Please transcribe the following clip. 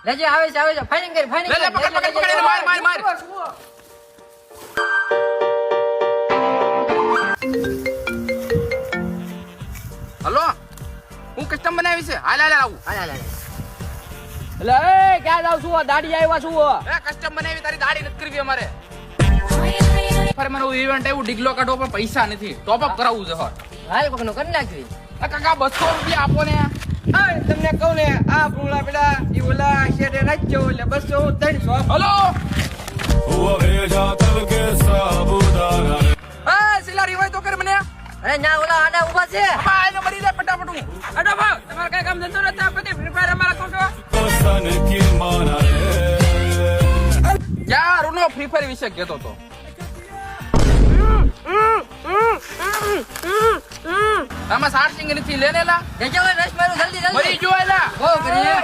લેજે આવે છે ફાઇટિંગ કરી લે લે પકડ એને માર હલો હું કસ્ટમ બનાવી છે હાલ આવું હાલ એટલે એ ક્યાં જાવ છું દાડી આવ્યા છું એ કસ્ટમ બનાવી તારી દાઢી નથી કરવી અમારે ફરે મને ઇવેન્ટ આવ્યું ડિગ્લો કાઢો પણ પૈસા નથી ટોપ અપ કરાવવું છે હાલ કોકનો કરી નાખવી કાકા 200 રૂપિયા આપો ને તમને કહું ને આ ભૂલા પેલા ઈ ઓલા શેરે રાખજો એટલે 200 હું 300 હલો हुआ भेजा तब के साबुदाना એ સિલા રિવાય તો કર મને અરે ના ઓલા આડા ઊભા છે બા એને મરી જાય ફટાફટ હું અડો ભાવ તમારે કઈ કામ ધંધો નથી આ બધી ફ્રી ફાયર અમારા કોટો सन की माना रे યાર ઉનો ફ્રી ફાયર વિશે કહેતો તો આમાં સાર સિંગ નથી લેનેલા લેજે રસ મારું જલ્દી મરી જો એલા ઓ કરીએ